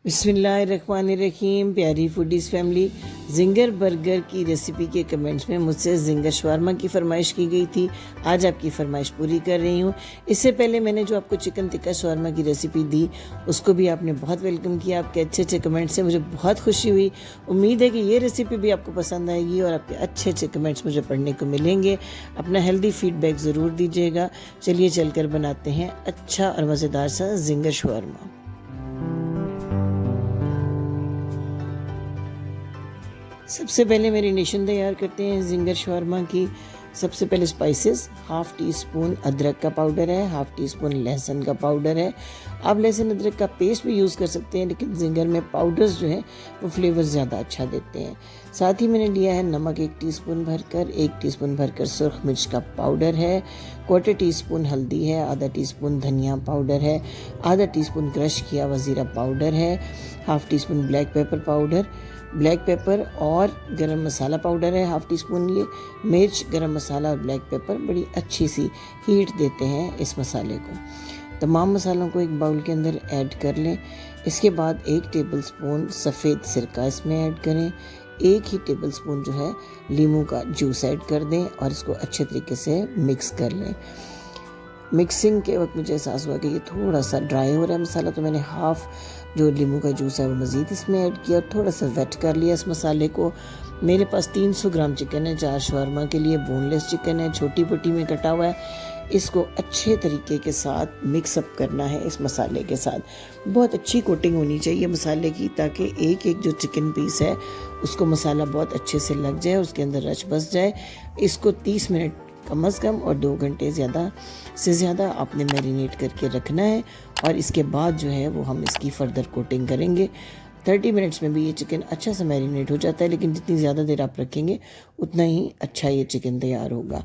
बिस्मिल्लाहिर्रहमानिर्रहीम। प्यारी foodies family, ginger burger की रेसिपी के कमेंट्स में मुझसे जिंगर शवारमा की फरमाइश की गई थी। आज आपकी फरमाइश पूरी कर रही हूँ। इससे पहले मैंने जो आपको चिकन टिक्का शवारमा की रेसिपी दी उसको भी आपने बहुत वेलकम किया। आपके अच्छे अच्छे कमेंट्स से मुझे बहुत खुशी हुई। उम्मीद है कि ये रेसिपी भी आपको पसंद आएगी और आपके अच्छे अच्छे कमेंट्स मुझे पढ़ने को मिलेंगे। अपना हेल्दी फीडबैक ज़रूर दीजिएगा। चलिए चलकर बनाते हैं अच्छा और मज़ेदार सा जिंगर शवारमा। सबसे पहले मैरिनेशन तैयार करते हैं जिंगर शवारमा की। सबसे पहले स्पाइसेस, हाफ़ टी स्पून अदरक का पाउडर है, हाफ़ टी स्पून लहसुन का पाउडर है। आप लहसुन अदरक का पेस्ट भी यूज़ कर सकते हैं, लेकिन जिंगर में पाउडर्स जो हैं वो फ्लेवर ज़्यादा अच्छा देते हैं। साथ ही मैंने लिया है नमक 1 टीस्पून भरकर, 1 टीस्पून भरकर सुरख मिर्च का पाउडर है, 1/4 टीस्पून हल्दी है, आधा टीस्पून धनिया पाउडर है, आधा टीस्पून क्रश किया हुआ ज़ीरा पाउडर है, half tea spoon black pepper powder, black pepper और गरम मसाला पाउडर है हाफ़ टी स्पून। ये मिर्च, गरम मसाला और ब्लैक पेपर बड़ी अच्छी सी हीट देते हैं इस मसाले को। तमाम मसालों को एक बाउल के अंदर ऐड कर लें। इसके बाद 1 टेबलस्पून सफ़ेद सिरका इसमें ऐड करें। 1 ही टेबलस्पून जो है लीमू का जूस ऐड कर दें और इसको अच्छे तरीके से मिक्स कर लें। मिक्सिंग के वक्त मुझे एहसास हुआ कि ये थोड़ा सा ड्राई हो रहा है मसाला, तो मैंने हाफ़ जो लीमू का जूस है वो मज़ीद इसमें ऐड किया और थोड़ा सा वेट कर लिया इस मसाले को। मेरे पास 300 ग्राम चिकन है, 4 शवारमा के लिए। बोनलेस चिकन है, छोटी पट्टी में कटा हुआ है। इसको अच्छे तरीके के साथ मिक्सअप करना है इस मसाले के साथ। बहुत अच्छी कोटिंग होनी चाहिए मसाले की, ताकि एक एक जो चिकन पीस है उसको मसाला बहुत अच्छे से लग जाए, उसके अंदर रच बस जाए। इसको 30 मिनट कम अज़ कम और 2 घंटे ज़्यादा से ज़्यादा आपने मैरिनेट करके रखना है। और इसके बाद जो है वो हम इसकी फ़र्दर कोटिंग करेंगे। 30 मिनट्स में भी ये चिकन अच्छा सा मैरिनेट हो जाता है, लेकिन जितनी ज़्यादा देर आप रखेंगे उतना ही अच्छा ये चिकन तैयार होगा।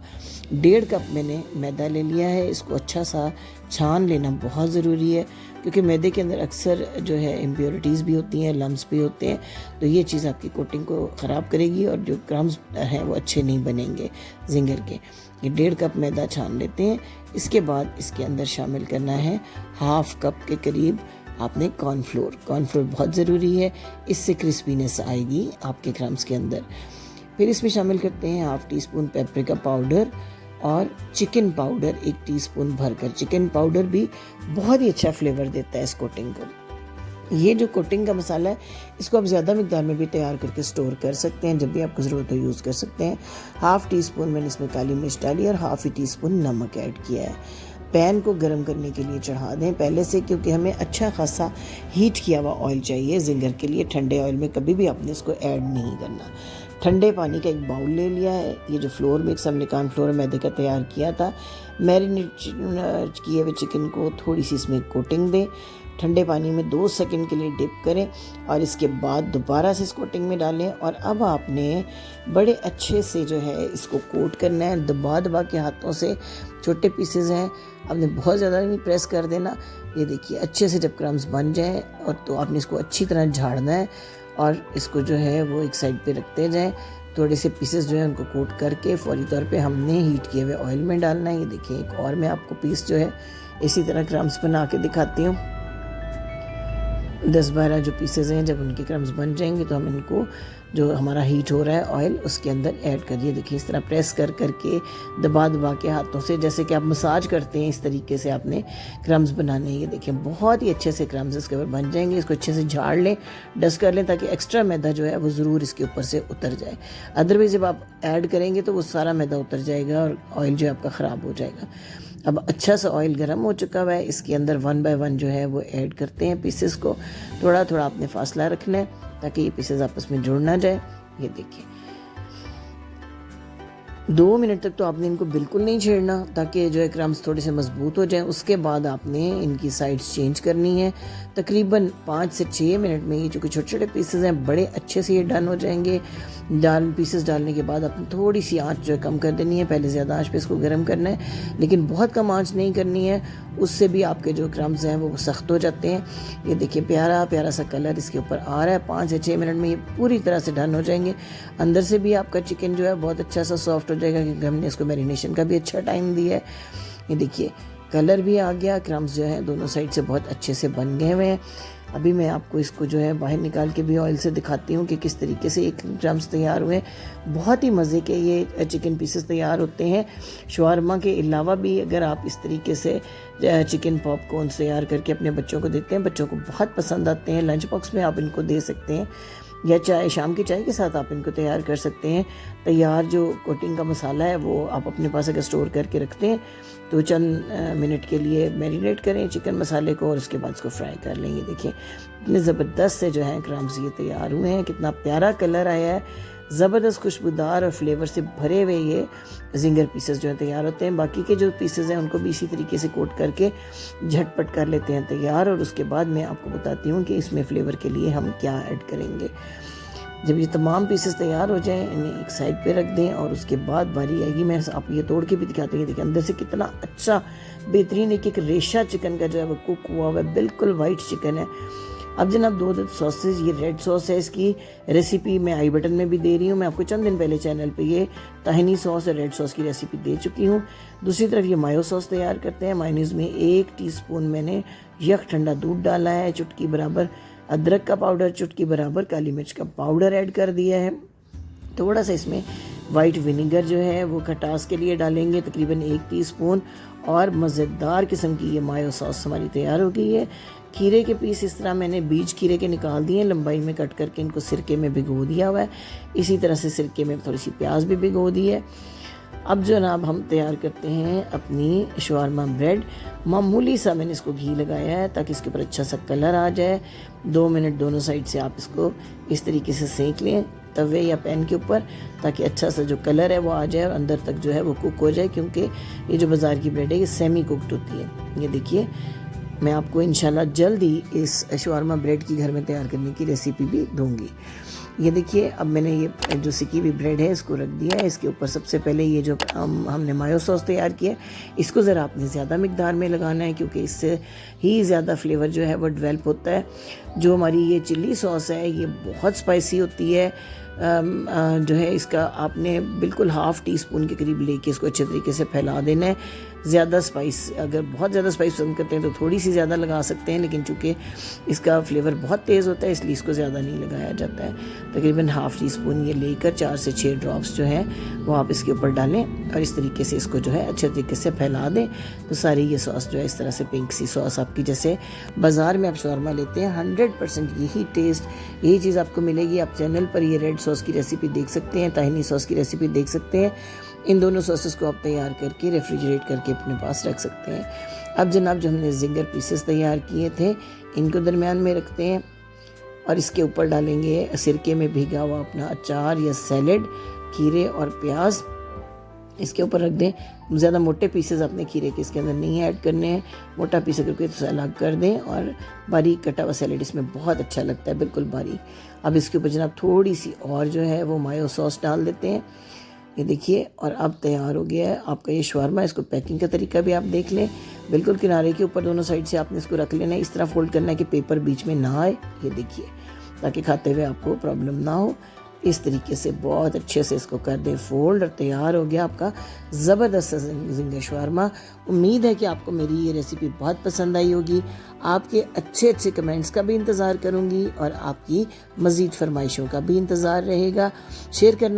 1.5 कप मैंने मैदा ले लिया है। इसको अच्छा सा छान लेना बहुत ज़रूरी है, क्योंकि मैदे के अंदर अक्सर जो है इम्प्योरिटीज़ भी होती हैं, लम्स भी होते हैं, तो ये चीज़ आपकी कोटिंग को ख़राब करेगी और जो क्रम्स हैं वो अच्छे नहीं बनेंगे जिंगर के। ये 1.5 कप मैदा छान लेते हैं। इसके बाद इसके अंदर शामिल करना है हाफ़ कप के करीब आपने कॉर्नफ्लोर। कॉर्नफ्लोर बहुत ज़रूरी है, इससे क्रिस्पीनेस आएगी आपके क्रम्स के अंदर। फिर इसमें शामिल करते हैं half tea spoon paprika powder और चिकन पाउडर 1 टीस्पून भरकर। चिकन पाउडर भी बहुत ही अच्छा फ्लेवर देता है इस कोटिंग को। ये जो कोटिंग का मसाला है इसको आप ज़्यादा मिकदार में भी तैयार करके स्टोर कर सकते हैं, जब भी आपको ज़रूरत हो यूज़ कर सकते हैं। हाफ़ टी स्पून मैंने इसमें काली मिर्च डाली और हाफ़ टी स्पून नमक ऐड किया है। पैन को गर्म करने के लिए चढ़ा दें पहले से, क्योंकि हमें अच्छा खासा हीट किया हुआ ऑयल चाहिए जिंगर के लिए। ठंडे ऑयल में कभी भी आपने इसको ऐड नहीं करना। ठंडे पानी का एक बाउल ले लिया है। ये जो फ्लोर मिक्स हमने कॉर्नफ्लोर मैदे का तैयार किया था, मैरिनेट किए हुए चिकन को थोड़ी सी इसमें कोटिंग दें। ठंडे पानी में 2 सेकंड के लिए डिप करें और इसके बाद दोबारा से इस कोटिंग में डालें। और अब आपने बड़े अच्छे से जो है इसको कोट करना है, दबा दबा के हाथों से। छोटे पीसेस हैं, आपने बहुत ज़्यादा नहीं प्रेस कर देना। ये देखिए अच्छे से जब क्रम्स बन जाए और तो आपने इसको अच्छी तरह झाड़ना है और इसको जो है वो एक साइड पे रखते जाएं। थोड़े से पीसेस जो है उनको कोट करके फौरी तौर पे हमने हीट किए हुए ऑयल में डालना है। ये देखिए एक और मैं आपको पीस जो है इसी तरह क्रम्स बना के दिखाती हूँ। 10-12 जो पीसेज हैं, जब उनके क्रम्स बन जाएंगे तो हम इनको जो हमारा हीट हो रहा है ऑयल उसके अंदर ऐड करिए। देखिए इस तरह प्रेस कर करके दबा दबा के हाथों से, जैसे कि आप मसाज करते हैं, इस तरीके से आपने क्रम्स बनाने हैं। ये देखिए बहुत ही अच्छे से क्रम्स इसके ऊपर बन जाएंगे। इसको अच्छे से झाड़ लें, डस्ट कर लें, ताकि एक्स्ट्रा मैदा जो है वो ज़रूर इसके ऊपर से उतर जाए। अदरवाइज़ जब आप ऐड करेंगे तो वो सारा मैदा उतर जाएगा और ऑयल जो है आपका ख़राब हो जाएगा। अब अच्छा सा ऑयल गर्म हो चुका हुआ है। इसके अंदर 1 बाय 1 जो है वो ऐड करते हैं पीसेस को। थोड़ा थोड़ा आपने फासला रखना है ताकि ये पीसेस आपस में जुड़ ना जाए। ये देखिए 2 मिनट तक तो आपने इनको बिल्कुल नहीं छेड़ना, ताकि जो है क्रम्स थोड़े से मजबूत हो जाएं। उसके बाद आपने इनकी साइड्स चेंज करनी है। तकरीबन 5 से 6 मिनट में ये जो कि छोटे छोटे पीसेस हैं बड़े अच्छे से ये डन हो जाएंगे। पीसेस डालने के बाद आपने थोड़ी सी आंच जो है कम कर देनी है। पहले ज़्यादा आंच पे इसको गर्म करना है, लेकिन बहुत कम आंच नहीं करनी है, उससे भी आपके जो क्रम्स हैं वो सख्त हो जाते हैं। ये देखिए प्यारा प्यारा सा कलर इसके ऊपर आ रहा है। 5 से 6 मिनट में ये पूरी तरह से डन हो जाएंगे। अंदर से भी आपका चिकन जो है बहुत अच्छा सा सॉफ्ट हो जाएगा, क्योंकि हमने इसको मैरिनेशन का भी अच्छा टाइम दिया है। ये देखिए कलर भी आ गया, क्रम्स जो है दोनों साइड से बहुत अच्छे से बन गए हुए हैं। अभी मैं आपको इसको जो है बाहर निकाल के भी ऑयल से दिखाती हूँ कि किस तरीके से एक क्रम्स तैयार हुए। बहुत ही मज़े के ये चिकन पीसेस तैयार होते हैं। शवारमा के अलावा भी अगर आप इस तरीके से चिकन पॉपकॉर्न तैयार करके अपने बच्चों को देते हैं, बच्चों को बहुत पसंद आते हैं। लंच बॉक्स में आप इनको दे सकते हैं या चाय शाम की चाय के साथ आप इनको तैयार कर सकते हैं। तैयार जो कोटिंग का मसाला है वो आप अपने पास अगर स्टोर करके रखते हैं तो चंद मिनट के लिए मैरिनेट करें चिकन मसाले को और उसके बाद इसको फ्राई कर लें। ये देखिए इतने ज़बरदस्त से जो है क्रम्स ये तैयार हुए हैं, कितना प्यारा कलर आया है, ज़बरदस्त खुशबूदार और फ्लेवर से भरे हुए ये जिंगर पीसेस जो है तैयार होते हैं। बाकी के जो पीसेस हैं उनको भी इसी तरीके से कोट करके झटपट कर लेते हैं तैयार। और उसके बाद मैं आपको बताती हूँ कि इसमें फ्लेवर के लिए हम क्या ऐड करेंगे। जब ये तमाम पीसेस तैयार हो जाएं इन्हें एक साइड पे रख दें और उसके बाद बारी आएगी, मैं आप ये तोड़ के भी दिखाते हैं। देखिए अंदर से कितना अच्छा बेहतरीन एक रेशा चिकन का जो है वो कुक हुआ हुआ है, बिल्कुल वाइट चिकन है। अब जनाब दो सॉसेज, ये रेड सॉस है, इसकी रेसिपी मैं आई बटन में भी दे रही हूँ। मैं आपको चंद दिन पहले चैनल पे ये ताहिनी सॉस और रेड सॉस की रेसिपी दे चुकी हूँ। दूसरी तरफ ये मायो सॉस तैयार करते हैं। मायोनीज़ में 1 टीस्पून मैंने यख ठंडा दूध डाला है, चुटकी बराबर अदरक का पाउडर, चुटकी बराबर काली मिर्च का पाउडर ऐड कर दिया है। थोड़ा सा इसमें वाइट विनेगर जो है वो खटास के लिए डालेंगे, तकरीबन 1 टीस्पून। और मज़ेदार किस्म की ये मायो सॉस हमारी तैयार हो गई है। खीरे के पीस इस तरह मैंने बीज खीरे के निकाल दिए, लंबाई में कट करके इनको सिरके में भिगो दिया हुआ है। इसी तरह से सिरके में थोड़ी सी प्याज भी भिगो दी है। अब जनाब हम तैयार करते हैं अपनी शवारमा ब्रेड। मामूली सा मैंने इसको घी लगाया है ताकि इसके ऊपर अच्छा सा कलर आ जाए। 2 मिनट दोनों साइड से आप इसको इस तरीके से सेंक लें तवे या पैन के ऊपर, ताकि अच्छा सा जो कलर है वो आ जाए और अंदर तक जो है वो कुक हो जाए, क्योंकि ये जो बाज़ार की ब्रेड है ये सेमी कुकड होती है। ये देखिए मैं आपको इंशाल्लाह जल्द ही इस शवारमा ब्रेड की घर में तैयार करने की रेसिपी भी दूंगी। ये देखिए अब मैंने ये जो सिकी हुई ब्रेड है इसको रख दिया है। इसके ऊपर सबसे पहले ये जो हमने मायो सॉस तैयार किया इसको ज़रा आपने ज़्यादा मिकदार में लगाना है, क्योंकि इससे ही ज़्यादा फ्लेवर जो है वो डेवलप होता है। जो हमारी ये चिल्ली सॉस है ये बहुत स्पाइसी होती है। जो है इसका आपने बिल्कुल हाफ़ टीस्पून के करीब लेके इसको अच्छे तरीके से फैला देना है। ज़्यादा स्पाइस, अगर बहुत ज़्यादा स्पाइस पसंद करते हैं तो थोड़ी सी ज़्यादा लगा सकते हैं, लेकिन चूँकि इसका फ्लेवर बहुत तेज़ होता है इसलिए इसको ज़्यादा नहीं लगाया जाता है। तकरीबन हाफ़ टीस्पून ये लेकर 4 से 6 ड्रॉप्स जो हैं वो आप इसके ऊपर डालें और इस तरीके से इसको जो है अच्छे तरीके से फैला दें। तो सारी ये सॉस जो है इस तरह से पिंक सी सॉस आपकी जैसे बाज़ार में आप शवारमा लेते हैं 100% यही टेस्ट, यही चीज़ आपको मिलेगी। आप चैनल पर ये रेड सॉस की रेसिपी देख सकते हैं, ताहिनी सॉस की रेसिपी देख सकते हैं। इन दोनों सॉसेस को आप तैयार करके रेफ्रिजरेट करके अपने पास रख सकते हैं। अब जनाब जो हमने जिंगर पीसेस तैयार किए थे इनको दरमियान में रखते हैं और इसके ऊपर डालेंगे सिरके में भीगा हुआ अपना अचार या सैलेड, खीरे और प्याज इसके ऊपर रख दें। ज़्यादा मोटे पीसेस अपने खीरे के इसके अंदर नहीं ऐड करने हैं, मोटा पीस अगर कोई तो अलग कर दें। और बारीक कटा हुआ सैलेड इसमें बहुत अच्छा लगता है, बिल्कुल बारीक। अब इसके ऊपर जनाब थोड़ी सी और जो है वो मायो सॉस डाल देते हैं। ये देखिए और अब तैयार हो गया है आपका ये शवारमा। इसको पैकिंग का तरीका भी आप देख लें, बिल्कुल किनारे के ऊपर दोनों साइड से आपने इसको रख लेना है। इस तरह फोल्ड करना है कि पेपर बीच में ना आए, ये देखिए, ताकि खाते हुए आपको प्रॉब्लम ना हो। इस तरीके से बहुत अच्छे से इसको कर दें फोल्ड और तैयार हो गया आपका ज़बरदस्त जिंगर शवारमा। उम्मीद है कि आपको मेरी ये रेसिपी बहुत पसंद आई होगी। आपके अच्छे अच्छे कमेंट्स का भी इंतज़ार करूँगी और आपकी मज़ीद फरमाइशों का भी इंतज़ार रहेगा। शेयर करना